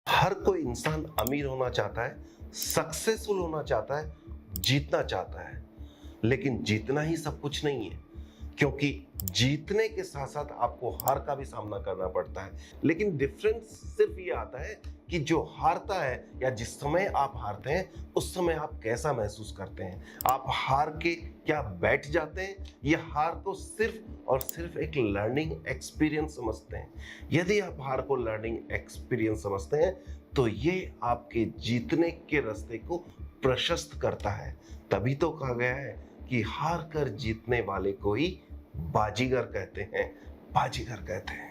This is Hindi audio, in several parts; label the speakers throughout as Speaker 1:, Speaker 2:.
Speaker 1: हर कोई इंसान अमीर होना चाहता है, सक्सेसफुल होना चाहता है, जीतना चाहता है। लेकिन जीतना ही सब कुछ नहीं है, क्योंकि जीतने के साथ साथ आपको हार का भी सामना करना पड़ता है। लेकिन डिफरेंस सिर्फ ये आता है कि जो हारता है या जिस समय आप हारते हैं उस समय आप कैसा महसूस करते हैं। आप हार के क्या बैठ जाते हैं या हार को सिर्फ और सिर्फ एक लर्निंग एक्सपीरियंस समझते हैं। यदि आप हार को लर्निंग एक्सपीरियंस समझते हैं तो ये आपके जीतने के रास्ते को प्रशस्त करता है। तभी तो कहा गया है कि हार कर जीतने वाले को ही बाजीगर कहते हैं, बाजीगर कहते हैं।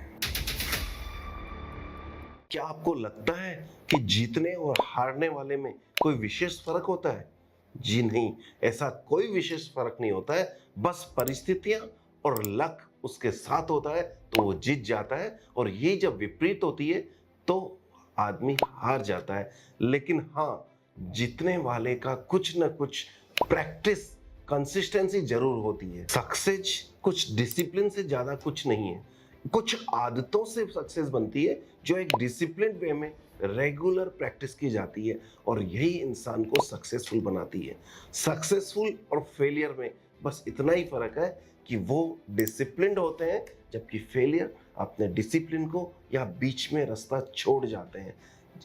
Speaker 1: क्या आपको लगता है कि जीतने और हारने वाले में कोई विशेष फर्क होता है? जी नहीं, ऐसा कोई विशेष फर्क नहीं होता है। बस परिस्थितियां और लक उसके साथ होता है तो वो जीत जाता है, और ये जब विपरीत होती है तो आदमी हार जाता है। लेकिन हाँ, जीतने वाले का कुछ ना कुछ प्रैक्टिस, कंसिस्टेंसी जरूर होती है। सक्सेस कुछ डिसिप्लिन से ज्यादा कुछ नहीं है। कुछ आदतों से सक्सेस बनती है जो एक डिसिप्लिन वे में रेगुलर प्रैक्टिस की जाती है, और यही इंसान को सक्सेसफुल बनाती है। सक्सेसफुल और फेलियर में बस इतना ही फर्क है कि वो डिसिप्लिन्ड होते हैं, जबकि फेलियर अपने डिसिप्लिन को या बीच में रास्ता छोड़ जाते हैं।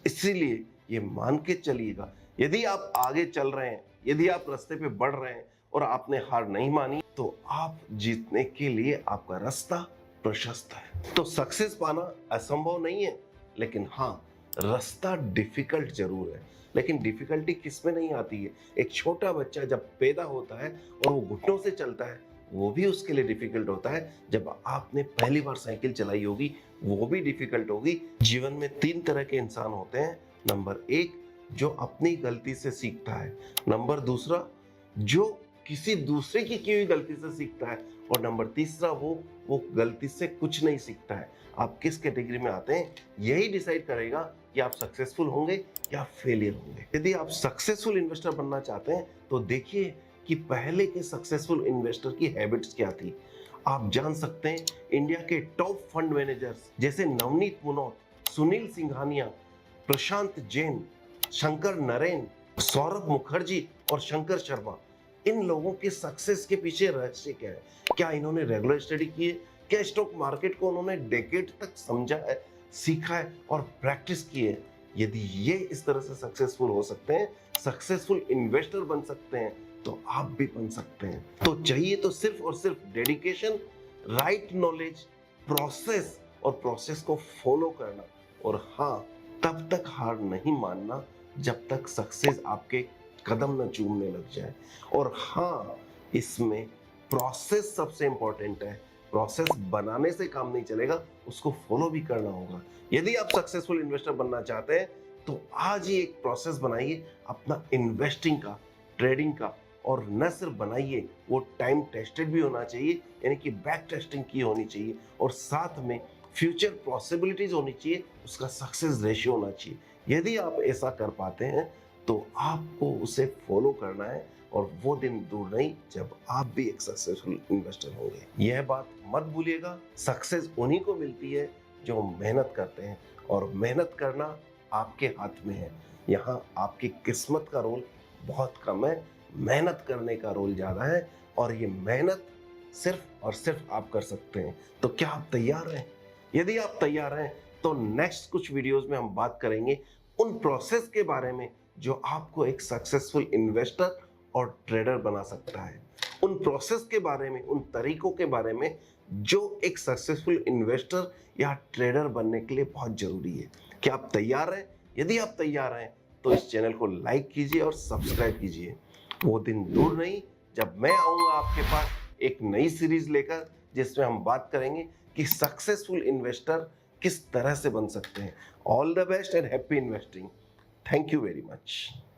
Speaker 1: इसीलिए ये मान के चलिएगा, यदि आप आगे चल रहे हैं, यदि आप रास्ते पे बढ़ रहे हैं और आपने हार नहीं मानी, तो आप जीतने के लिए आपका रास्ता प्रशस्त है। तो सक्सेस पाना असंभव नहीं है, लेकिन हाँ, रास्ता डिफिकल्ट जरूर है। लेकिन डिफिकल्टी किस में नहीं आती है? एक छोटा बच्चा जब पैदा होता है और वो घुटनों से चलता है, वो भी उसके लिए डिफिकल्ट होता है। जब आपने पहली बार साइकिल चलाई होगी, वो भी डिफिकल्ट होगी। जीवन में 3 तरह के इंसान होते हैं। नंबर 1, जो अपनी गलती से सीखता है। नंबर दूसरा, जो किसी दूसरे की हुई गलती से सीखता है। और नंबर तीसरा, वो गलती से कुछ नहीं सीखता है। आप किस कैटेगरी में आते हैं, यही डिसाइड करेगा कि आप सक्सेसफुल होंगे या फेलियर होंगे। यदि आप सक्सेसफुल इन्वेस्टर बनना चाहते हैं तो देखिए कि पहले के सक्सेसफुल इन्वेस्टर की हैबिट्स क्या थी। आप जान सकते हैं, इंडिया के टॉप फंड मैनेजर्स जैसे नवनीत मुनोत, सुनील सिंघानिया, प्रशांत जैन, शंकर नरेन, सौरभ मुखर्जी और शंकर शर्मा, इन लोगों के सक्सेस के पीछे रहस्य क्या है? क्या इन्होंने रेगुलर स्टडी की है? क्या स्टॉक मार्केट को उन्होंने डेकेड तक समझा है, सीखा है और प्रैक्टिस की है? यदि ये इस तरह से सक्सेसफुल हो सकते हैं, सक्सेसफुल इन्वेस्टर बन सकते हैं, तो आप भी बन सकते हैं। तो चाहिए तो सिर्फ और सिर्फ डेडिकेशन, राइट नॉलेज, प्रोसेस, और प्रोसेस को फॉलो करना। और हाँ, तब तक हार नहीं मानना जब तक सक्सेस आपके कदम न चूमने लग जाए। और हाँ, इसमें प्रोसेस सबसे इंपॉर्टेंट है। प्रोसेस बनाने से काम नहीं चलेगा, उसको फॉलो भी करना होगा। यदि आप सक्सेसफुल इन्वेस्टर बनना चाहते हैं तो आज ही एक प्रोसेस बनाइए अपना इन्वेस्टिंग का, ट्रेडिंग का। और न सिर्फ बनाइए, वो टाइम टेस्टेड भी होना चाहिए, यानी कि बैक टेस्टिंग की होनी चाहिए, और साथ में फ्यूचर पॉसिबिलिटीज होनी चाहिए, उसका सक्सेस रेशियो होना चाहिए। यदि आप ऐसा कर पाते हैं तो आपको उसे फॉलो करना है, और वो दिन दूर नहीं जब आप भी एक सक्सेसफुल इन्वेस्टर होंगे। यह बात मत भूलिएगा, सक्सेस उन्हीं को मिलती है जो मेहनत करते हैं, और मेहनत करना आपके हाथ में है। यहाँ आपकी किस्मत का रोल बहुत कम है, मेहनत करने का रोल ज्यादा है, और ये मेहनत सिर्फ और सिर्फ आप कर सकते हैं। तो क्या आप तैयार हैं? यदि आप तैयार हैं तो नेक्स्ट कुछ वीडियोस में हम बात करेंगे उन प्रोसेस के बारे में जो आपको एक सक्सेसफुल इन्वेस्टर और ट्रेडर बना सकता है। उन प्रोसेस के बारे में, उन तरीकों के बारे में जो एक सक्सेसफुल इन्वेस्टर या ट्रेडर बनने के लिए बहुत जरूरी है। क्या आप तैयार हैं? यदि आप तैयार हैं तो इस चैनल को लाइक कीजिए और सब्सक्राइब कीजिए। वो दिन दूर नहीं जब मैं आऊंगा आपके पास एक नई सीरीज लेकर, जिसमें हम बात करेंगे कि सक्सेसफुल इन्वेस्टर किस तरह से बन सकते हैं। All the best and happy investing. Thank you very much.